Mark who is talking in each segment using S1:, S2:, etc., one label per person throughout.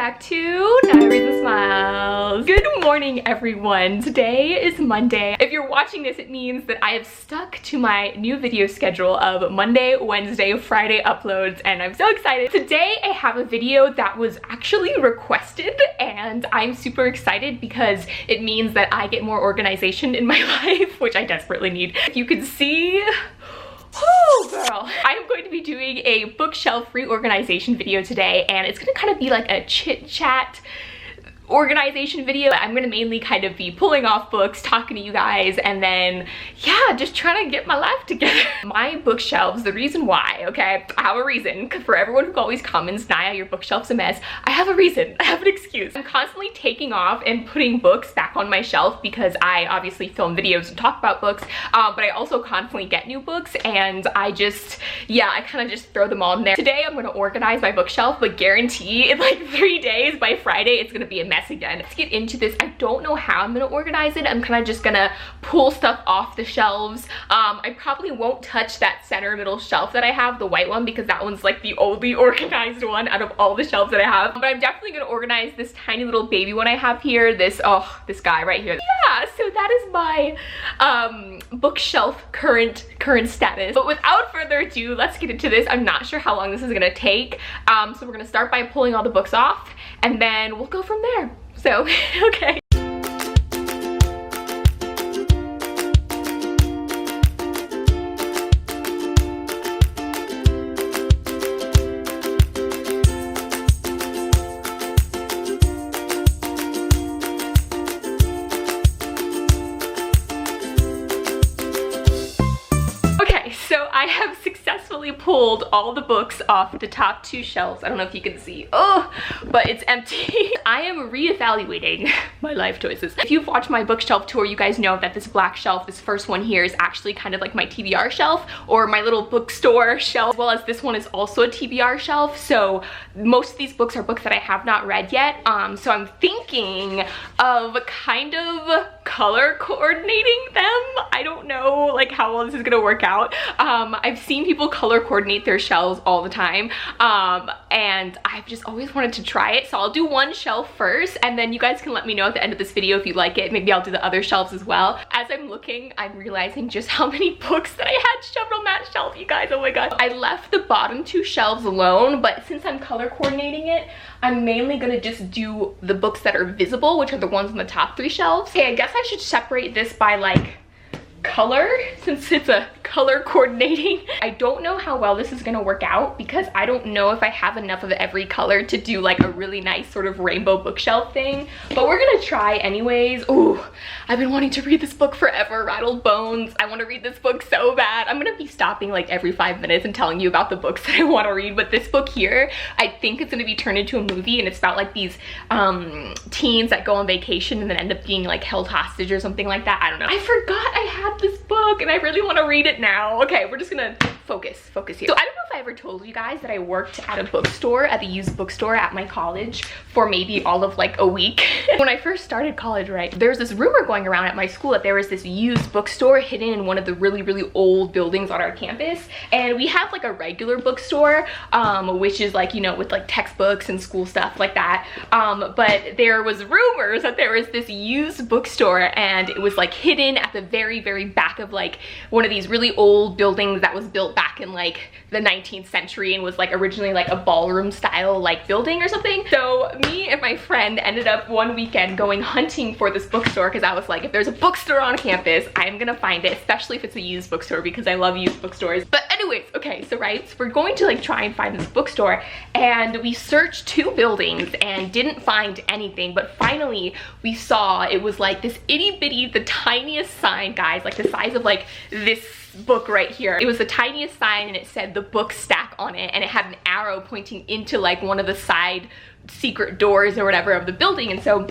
S1: back to Diaries and Smiles. Good morning, everyone. Today is Monday. If you're watching this, it means that I have stuck to my new video schedule of Monday, Wednesday, Friday uploads, and I'm so excited. Today, I have a video that was actually requested, and I'm super excited because it means that I get more organization in my life, which I desperately need. If you can see, oh girl, I am going to be doing a bookshelf reorganization video today, and it's gonna kind of be like a chit chat organization video. I'm gonna mainly kind of be pulling off books, talking to you guys, and then yeah, just trying to get my life together. My bookshelves, the reason why, okay, I have a reason. For everyone who always comments, Naya, your bookshelf's a mess, I have a reason, I have an excuse. I'm constantly taking off and putting books back on my shelf because I obviously film videos and talk about books, but I also constantly get new books, and I just, yeah, I kind of just throw them all in there. Today I'm gonna organize my bookshelf, but guarantee in like 3 days, by Friday, it's gonna be a mess again. Let's get into this. I don't know how I'm gonna organize it. I'm kind of just gonna pull stuff off the shelves. I probably won't touch that center middle shelf that I have, the white one, because that one's like the only organized one out of all the shelves that I have. But I'm definitely gonna organize this tiny little baby one I have here. This guy right here. Yeah, so that is my bookshelf current status. But without further ado, let's get into this. I'm not sure how long this is gonna take. So we're gonna start by pulling all the books off, and then we'll go from there. So, okay. So I have successfully pulled all the books off the top 2 shelves. I don't know if you can see, but it's empty. I am reevaluating my life choices. If you've watched my bookshelf tour, you guys know that this black shelf, this first one here, is actually kind of like my TBR shelf, or my little bookstore shelf, as well as this one is also a TBR shelf. So most of these books are books that I have not read yet. So I'm thinking of kind of color coordinating them. I don't know like how well this is gonna work out. I've seen people color coordinate their shelves all the time, and I've just always wanted to try it. So I'll do one shelf first, and then you guys can let me know at the end of this video if you like it. Maybe I'll do the other shelves as well. As I'm looking, I'm realizing just how many books that I had shoved on that shelf, you guys. Oh my god. I left the bottom 2 shelves alone, but since I'm color coordinating it, I'm mainly gonna just do the books that are visible, which are the ones on the top 3 shelves. Okay, I guess I should separate this by like color, since it's a color coordinating. I don't know how well this is gonna work out because I don't know if I have enough of every color to do like a really nice sort of rainbow bookshelf thing, but we're gonna try anyways. Ooh, I've been wanting to read this book forever, Rattled Bones. I want to read this book so bad. I'm gonna be stopping like every 5 minutes and telling you about the books that I want to read, but this book here, I think it's gonna be turned into a movie, and it's about like these teens that go on vacation and then end up being like held hostage or something like that. I don't know. I forgot I had this book and I really want to read it now. Okay, we're just gonna focus here. So I don't know if I ever told you guys that I worked at a bookstore, at the used bookstore at my college for maybe all of like a week. When I first started college, right, there was this rumor going around at my school that there was this used bookstore hidden in one of the really old buildings on our campus, and we have like a regular bookstore, which is like, you know, with like textbooks and school stuff like that, but there was rumors that there was this used bookstore, and it was like hidden at the very back of like one of these really old buildings that was built back in like the 19th century and was like originally like a ballroom style like building or something. So me and my friend ended up one weekend going hunting for this bookstore because I was like, if there's a bookstore on campus, I'm gonna find it, especially if it's a used bookstore because I love used bookstores. But anyways, okay, so right, so we're going to like try and find this bookstore, and we searched 2 buildings and didn't find anything, but finally we saw it was like this itty bitty, the tiniest sign, guys, like the size of like this book right here. It was the tiniest sign, and it said the book stack on it, and it had an arrow pointing into like one of the side secret doors or whatever of the building. And so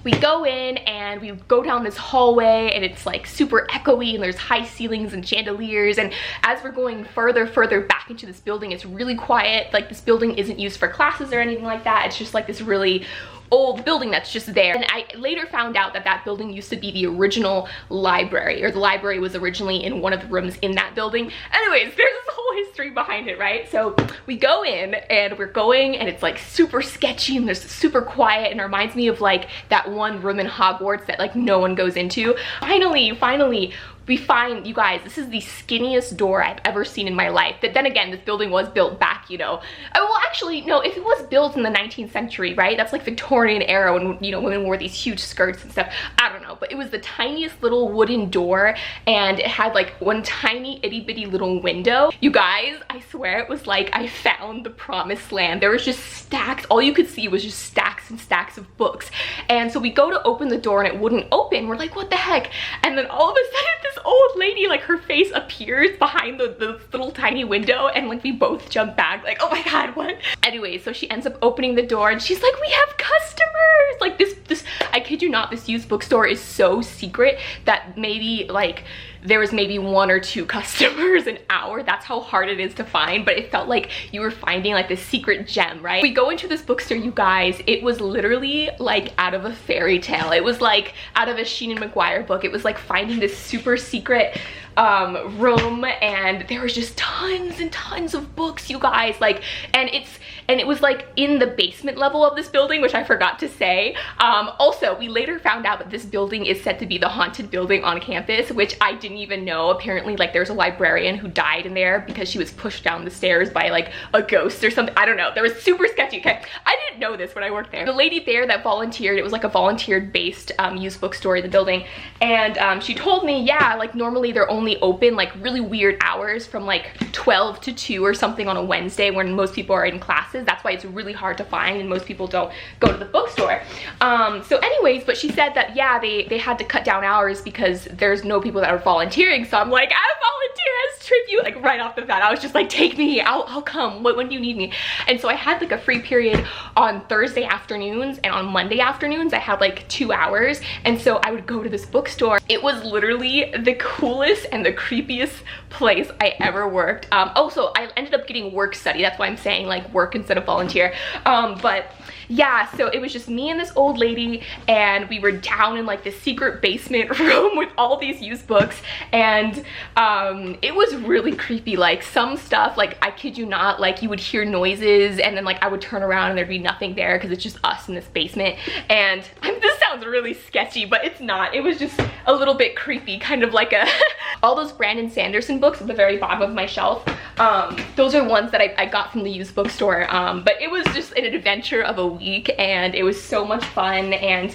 S1: we go in and we go down this hallway, and it's like super echoey, and there's high ceilings and chandeliers, and as we're going further back into this building, it's really quiet. Like, this building isn't used for classes or anything like that. It's just like this really old building that's just there. And I later found out that that building used to be the original library, or the library was originally in one of the rooms in that building. Anyways, there's this whole history behind it, right? So we go in and we're going and it's like super sketchy and there's super quiet and it reminds me of like that one room in Hogwarts that like no one goes into. Finally, we find, you guys, this is the skinniest door I've ever seen in my life. But then again, this building was built back, you know. Well, actually, no, if it was built in the 19th century, right? That's like Victorian era when, you know, women wore these huge skirts and stuff. I don't know, but it was the tiniest little wooden door and it had like one tiny itty bitty little window. You guys, I swear it was like I found the promised land. There was just stacks, all you could see was just stacks and stacks of books. And so we go to open the door and it wouldn't open. We're like, what the heck? And then all of a sudden this old lady, like her face appears behind the little tiny window and like we both jump back like, oh my god, what? Anyway, so she ends up opening the door and she's like, we have customers. Like this, I kid you not, this used bookstore is so secret that maybe like there was maybe 1 or 2 customers an hour. That's how hard it is to find, but it felt like you were finding like this secret gem, right? We go into this bookstore, you guys, it was literally like out of a fairy tale. It was like out of a Sheenan McGuire book. It was like finding this super secret room and there was just tons and tons of books, you guys, like, and it was like in the basement level of this building, which I forgot to say. Also, we later found out that this building is said to be the haunted building on campus, which I didn't even know. Apparently, like, there's a librarian who died in there because she was pushed down the stairs by like a ghost or something. I don't know. There was super sketchy. Okay, I didn't know this when I worked there. The lady there that volunteered, it was like a volunteer based used bookstore in the building, and she told me, yeah, like normally they're only open like really weird hours from like 12 to 2 or something on a Wednesday when most people are in classes. That's why it's really hard to find and most people don't go to the bookstore. So anyways, but she said that yeah, they had to cut down hours because there's no people that are volunteering. So I'm like, I volunteer as tribute, like right off the bat. I was just like, take me, I'll come. When do you need me? And so I had like a free period on Thursday afternoons and on Monday afternoons I had like 2 hours, and so I would go to this bookstore. It was literally the coolest and the creepiest place I ever worked. Also, I ended up getting work study. That's why I'm saying like work instead of volunteer. But yeah, so it was just me and this old lady, and we were down in like this secret basement room with all these used books, and it was really creepy. Like some stuff, like I kid you not, like you would hear noises and then like I would turn around and there'd be nothing there because it's just us in this basement. And this sounds really sketchy, but it's not. It was just a little bit creepy, kind of like a all those Brandon Sanderson books at the very bottom of my shelf, those are ones that I got from the used bookstore. But it was just an adventure of a week and it was so much fun. And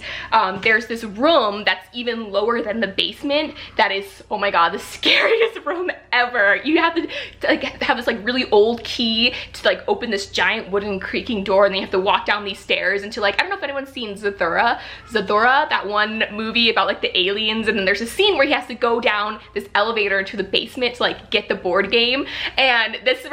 S1: there's this room that's even lower than the basement that is, oh my god, the scariest room ever. You have to like have this like really old key to like open this giant wooden creaking door, and then you have to walk down these stairs into like, I don't know if anyone's seen Zathura, that one movie about like the aliens, and then there's a scene where he has to go down this elevator into the basement to like get the board game, and this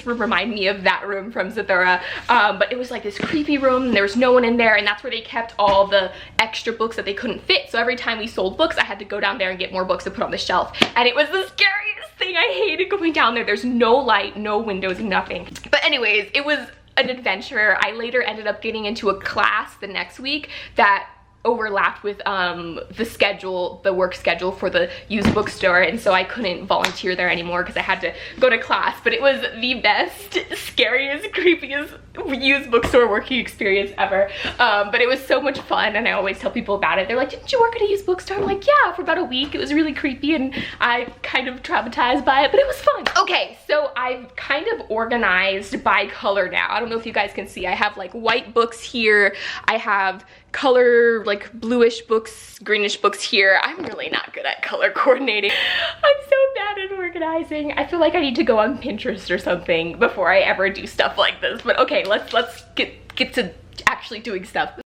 S1: room reminded me of that room from Zathura. But it was like this creepy room and there was no one in there, and that's where they kept all the extra books that they couldn't fit. So every time we sold books I had to go down there and get more books to put on the shelf, and it was the scariest thing. I hated going down there. There's no light, no windows, nothing. But anyways, it was an adventure. I later ended up getting into a class the next week that overlapped with the work schedule for the used bookstore, and so I couldn't volunteer there anymore because I had to go to class. But it was the best, scariest, creepiest used bookstore working experience ever. But it was so much fun, and I always tell people about it. They're like, didn't you work at a used bookstore? I'm like, yeah, for about a week. It was really creepy and I kind of traumatized by it, but it was fun. Okay, so I've kind of organized by color now. I don't know if you guys can see. I have like white books here. I have color, like bluish books, greenish books here. I'm really not good at color coordinating. I'm so bad at organizing. I feel like I need to go on Pinterest or something before I ever do stuff like this. But okay, let's get to actually doing stuff.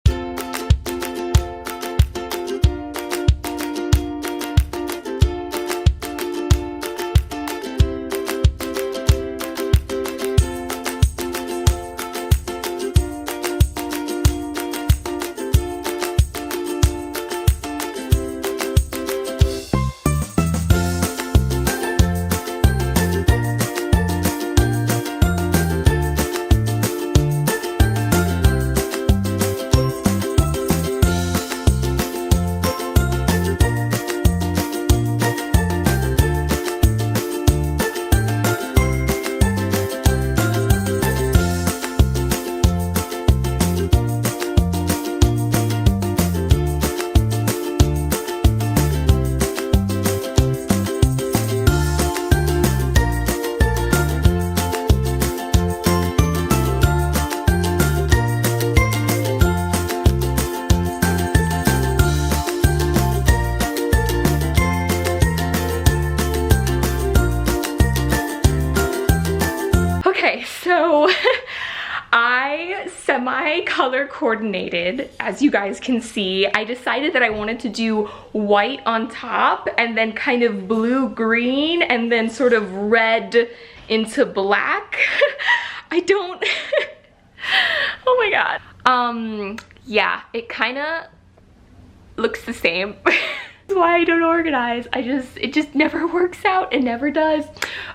S1: color coordinated, as you guys can see. I decided that I wanted to do white on top and then kind of blue-green and then sort of red into black. I don't, oh my God. Yeah, it kind of looks the same. That's why I don't organize. It just never works out. It never does.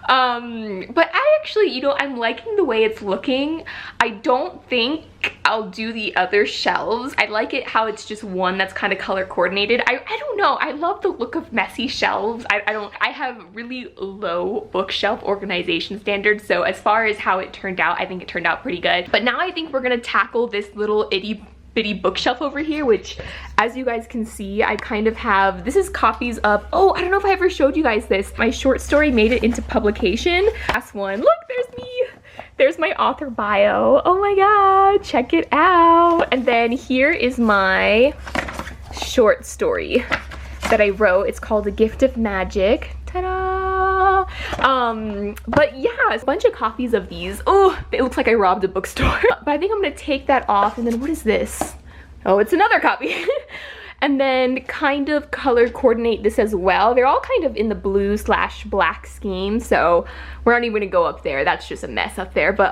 S1: But I actually, you know, I'm liking the way it's looking. I don't think I'll do the other shelves. I like it how it's just one that's kind of color coordinated. I don't know. I love the look of messy shelves. I have really low bookshelf organization standards. So as far as how it turned out, I think it turned out pretty good. But now I think we're gonna tackle this little itty bitty bookshelf over here, which as you guys can see, I kind of have, this is copies of, oh, I don't know if I ever showed you guys this. My short story made it into publication. Last one, look, there's me. There's my author bio. Oh my God, check it out. And then here is my short story that I wrote. It's called A Gift of Magic. Ta-da! But yeah, a bunch of copies of these. Oh, it looks like I robbed a bookstore. But I think I'm gonna take that off, and then what is this? Oh, it's another copy. And then kind of color coordinate this as well. They're all kind of in the blue/black scheme, so we're not even gonna go up there. That's just a mess up there. But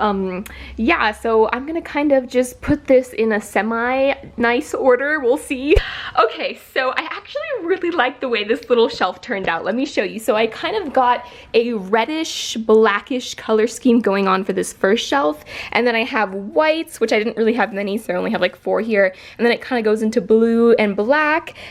S1: yeah, so I'm gonna kind of just put this in a semi-nice order. We'll see. Okay, so I actually really like the way this little shelf turned out. Let me show you. So I kind of got a reddish, blackish color scheme going on for this first shelf. And then I have whites, which I didn't really have many, so I only have like 4 here. And then it kind of goes into blue and black.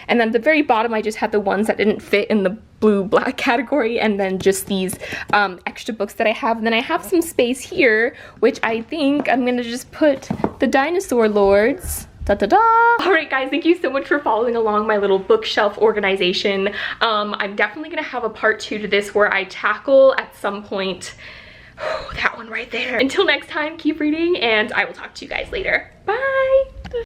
S1: And then at the very bottom, I just had the ones that didn't fit in the blue-black category, and then just these extra books that I have. And then I have some space here, which I think I'm gonna just put the Dinosaur Lords. Da-da-da! Alright guys, thank you so much for following along my little bookshelf organization. I'm definitely gonna have a part 2 to this where I tackle at some point that one right there. Until next time, keep reading, and I will talk to you guys later. Bye!